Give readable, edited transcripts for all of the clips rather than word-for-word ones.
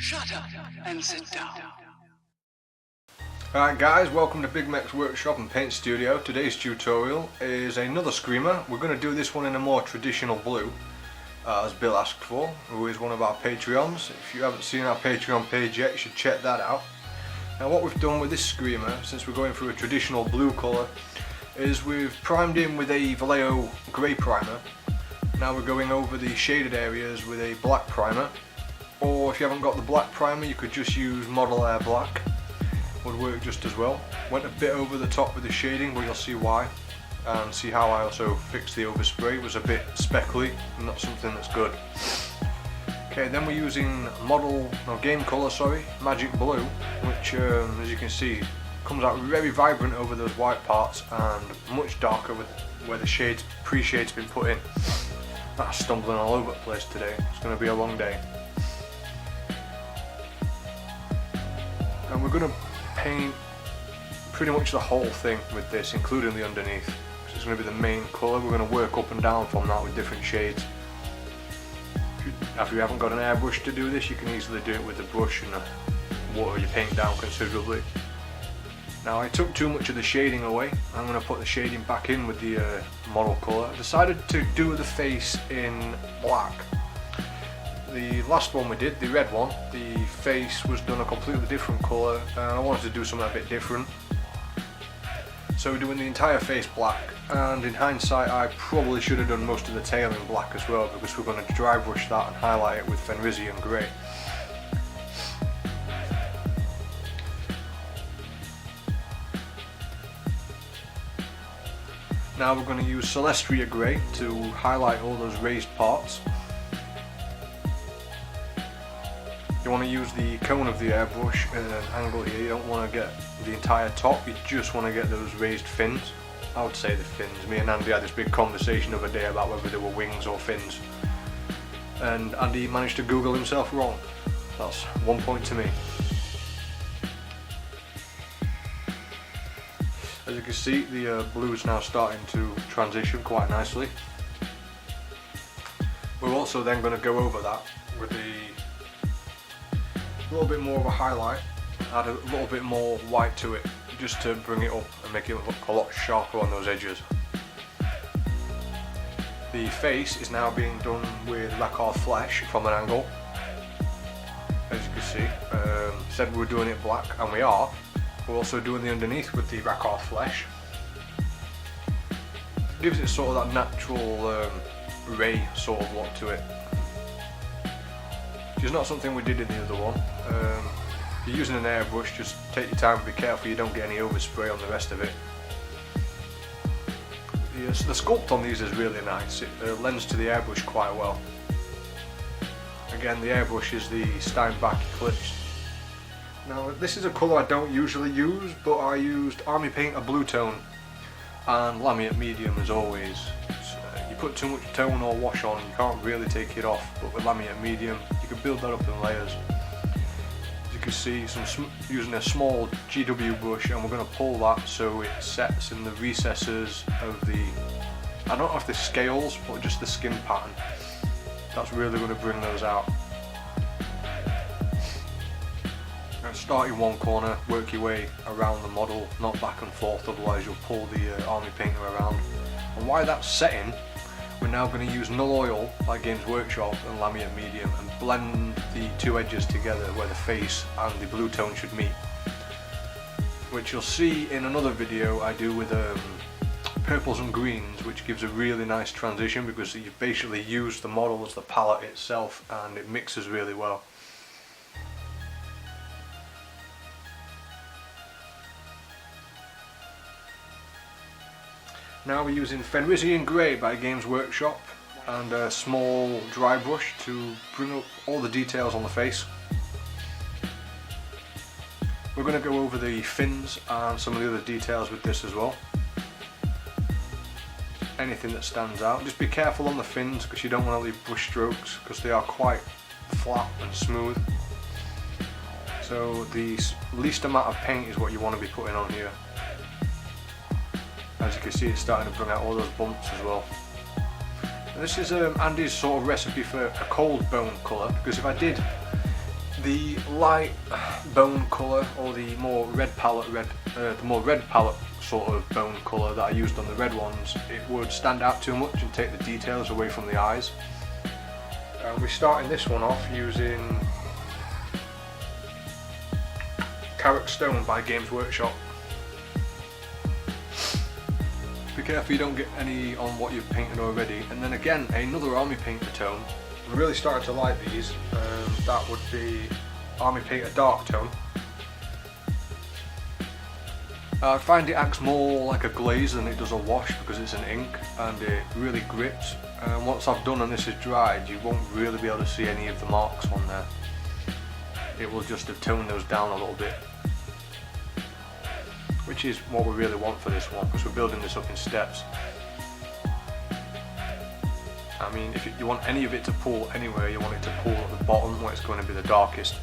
Shut up and sit down. Alright guys, welcome to Big MEKS Workshop and Paint Studio. Today's tutorial is another screamer. We're going to do this one in a more traditional blue, as Bill asked for, who is one of our Patreons. If you haven't seen our Patreon page yet, you should check that out. Now what we've done with this screamer, since we're going through a traditional blue colour, is we've primed him with a Vallejo grey primer. Now we're going over the shaded areas with a black primer, or if you haven't got the black primer you could just use Model Air Black. Would work just as well. Went a bit over the top with the shading, but you'll see why, and see how I also fixed the overspray. It was a bit speckly, not something that's good. Okay, then we're using game colour, Magic Blue, which as you can see comes out very vibrant over those white parts and much darker with where the pre-shade's been put in. I'm stumbling all over the place today. It's going to be a long day. And we're going to paint pretty much the whole thing with this, including the underneath. So it's going to be the main colour. We're going to work up and down from that with different shades. If you haven't got an airbrush to do this, you can easily do it with a brush and water your paint down considerably. Now I took too much of the shading away. I'm going to put the shading back in with the model colour. I decided to do the face in black. The last one we did, the red one, the face was done a completely different colour, and I wanted to do something a bit different. So we're doing the entire face black, and in hindsight I probably should have done most of the tail in black as well, because we're going to dry brush that and highlight it with Fenrisian grey. Now we're going to use Celestria grey to highlight all those raised parts. You want to use the cone of the airbrush at an angle here. You don't want to get the entire top, you just want to get those raised fins. I would say the fins. Me and Andy had this big conversation the other day about whether they were wings or fins, and Andy managed to Google himself wrong. That's 1 point to me. As you can see, the blue is now starting to transition quite nicely. We're also then going to go over that with a little bit more of a highlight, add a little bit more white to it, just to bring it up and make it look a lot sharper on those edges. The face is now being done with lacquer flesh from an angle. As you can see, said we were doing it black, and we are. We're also doing the underneath with the lacquer flesh. Gives it sort of that natural ray sort of look to it. Which is not something we did in the other one. If you're using an airbrush, just take your time and be careful you don't get any overspray on the rest of it. The sculpt on these is really nice. It lends to the airbrush quite well. Again, the airbrush is the Steinbach Eclipse. Now this is a colour I don't usually use, but I used Army Painter Blue Tone and Lamiate Medium as always. You put too much tone or wash on, you can't really take it off, but with Lamiate Medium you can build that up in layers. As you can see, using a small GW brush, and we're going to pull that so it sets in the recesses of the, I don't know if the scales, but just the skin pattern. That's really going to bring those out. Start in one corner, work your way around the model, not back and forth, otherwise you'll pull the Army Painter around. And while that's setting, we're now going to use Null Oil by Games Workshop and Lamiate Medium and blend the two edges together where the face and the blue tone should meet. Which you'll see in another video I do with purples and greens, which gives a really nice transition because you've basically used the model as the palette itself and it mixes really well. Now we're using Fenrisian Grey by Games Workshop and a small dry brush to bring up all the details on the face. We're going to go over the fins and some of the other details with this as well. Anything that stands out. Just be careful on the fins because you don't want to leave brush strokes because they are quite flat and smooth. So the least amount of paint is what you want to be putting on here. As you can see, it's starting to bring out all those bumps as well. And this is Andy's sort of recipe for a cold bone colour, because if I did The light bone colour, or the more red palette sort of bone colour that I used on the red ones, it would stand out too much and take the details away from the eyes. We're starting this one off using Carrot Stone by Games Workshop. Be careful you don't get any on what you've painted already. And then again, another Army Painter tone. I'm really starting to like these. That would be Army Painter Dark Tone. I find it acts more like a glaze than it does a wash because it's an ink and it really grips. And once I've done and this is dried, you won't really be able to see any of the marks on there. It will just have toned those down a little bit, which is what we really want for this one because we're building this up in steps. I mean, if you want any of it to pull anywhere, you want it to pull at the bottom where it's going to be the darkest.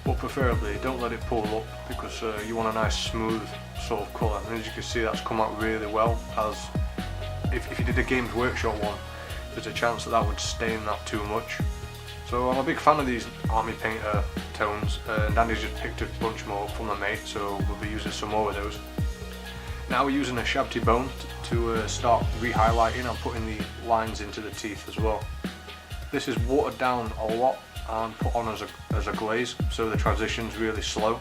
But preferably don't let it pull up because you want a nice smooth sort of colour, and as you can see that's come out really well. As if you did a Games Workshop one, there's a chance that that would stain that too much. So I'm a big fan of these Army Painter tones, and Andy's just picked a bunch more up from my mate, so we'll be using some more of those. Now we're using a Shabty Bone to start re-highlighting and putting the lines into the teeth as well. This is watered down a lot and put on as a glaze, so the transition's really slow.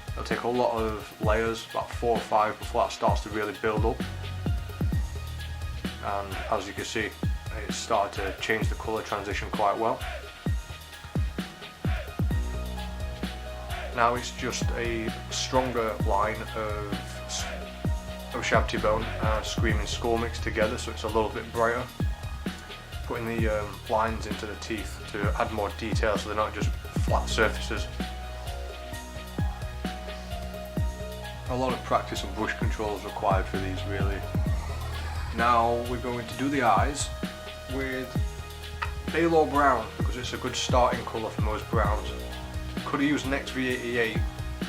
It'll take a lot of layers, about 4 or 5, before that starts to really build up. And as you can see, it's started to change the colour transition quite well. Now it's just a stronger line of Shabty Bone and Screaming Skull mixed together, so it's a little bit brighter. Putting the lines into the teeth to add more detail so they're not just flat surfaces. A lot of practice and brush control is required for these really. Now we're going to do the eyes with Phthalo Brown because it's a good starting colour for most browns. Could have used NEKS V88,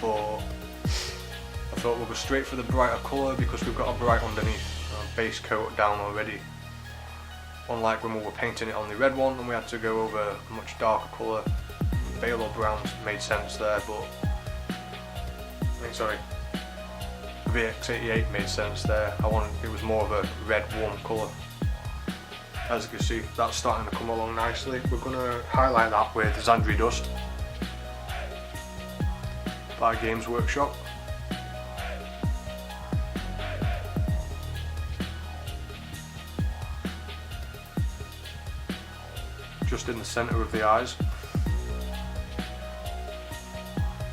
but I thought we'll go straight for the brighter colour because we've got a bright underneath, base coat down already. Unlike when we were painting it on the red one and we had to go over a much darker colour. Phthalo Browns made sense there, but VX88 made sense there. It was more of a red warm colour. As you can see, that's starting to come along nicely. We're going to highlight that with Xandri Dust by Games Workshop. Just in the centre of the eyes.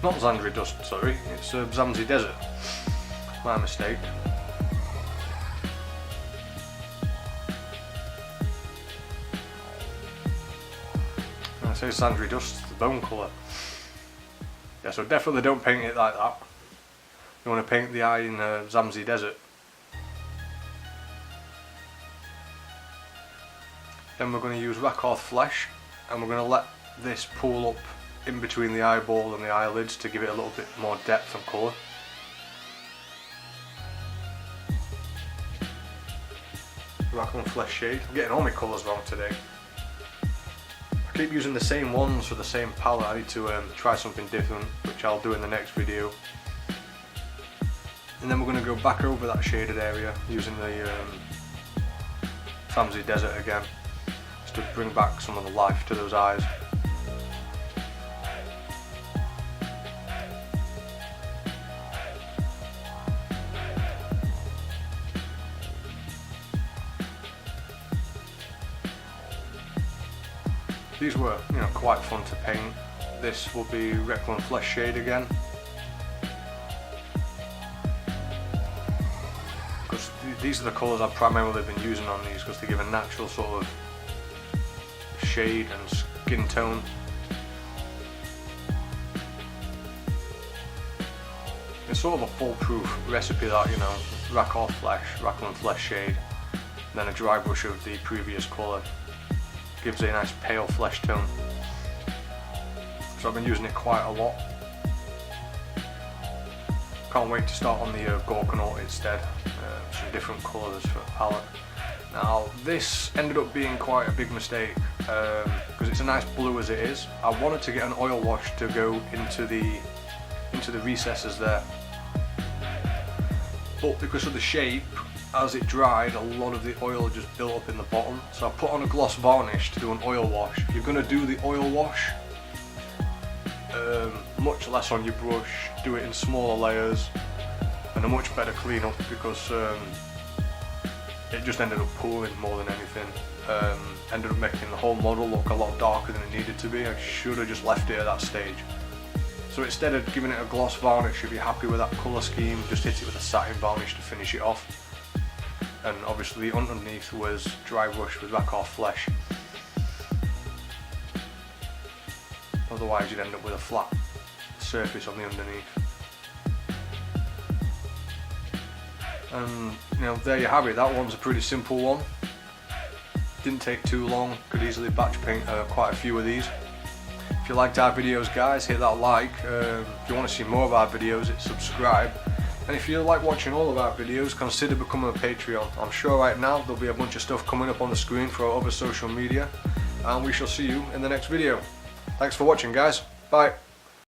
Not Xandri Dust, sorry, it's Zamzi Desert. My mistake. I say Xandri Dust, the bone colour. Yeah, so definitely don't paint it like that. You want to paint the eye in Zamzi Desert. Then we're going to use Rakarth Flesh, and we're going to let this pool up in between the eyeball and the eyelids to give it a little bit more depth and colour. Rakarth Flesh shade. I'm getting all my colours wrong today. I keep using the same ones for the same palette. I need to try something different, which I'll do in the next video. And then we're going to go back over that shaded area using the Zamzi Desert again, just to bring back some of the life to those eyes. These were, quite fun to paint. This will be Rakarth Flesh shade again, because these are the colours I've primarily been using on these because they give a natural sort of shade and skin tone. It's sort of a foolproof recipe that, Rakarth Flesh shade, and then a dry brush of the previous colour. Gives it a nice pale flesh tone. So I've been using it quite a lot. Can't wait to start on the Gorkanaut instead. Some different colours for the palette. Now this ended up being quite a big mistake because it's a nice blue as it is. I wanted to get an oil wash to go into the recesses there, but because of the shape, as it dried, a lot of the oil just built up in the bottom. So I put on a gloss varnish to do an oil wash. If you're going to do the oil wash, much less on your brush, do it in smaller layers and a much better cleanup, because it just ended up pouring more than anything. Ended up making the whole model look a lot darker than it needed to be. I should have just left it at that stage. So instead of giving it a gloss varnish, if you're happy with that colour scheme, just hit it with a satin varnish to finish it off. And obviously underneath was dry brush with Rakoff flesh. Otherwise you'd end up with a flat surface on the underneath. And you know, there you have it. That one's a pretty simple one. Didn't take too long. Could easily batch paint quite a few of these. If you liked our videos, guys, hit that like. If you want to see more of our videos, hit subscribe. And if you like watching all of our videos, consider becoming a Patreon. I'm sure right now there'll be a bunch of stuff coming up on the screen for our other social media. And we shall see you in the next video. Thanks for watching, guys. Bye.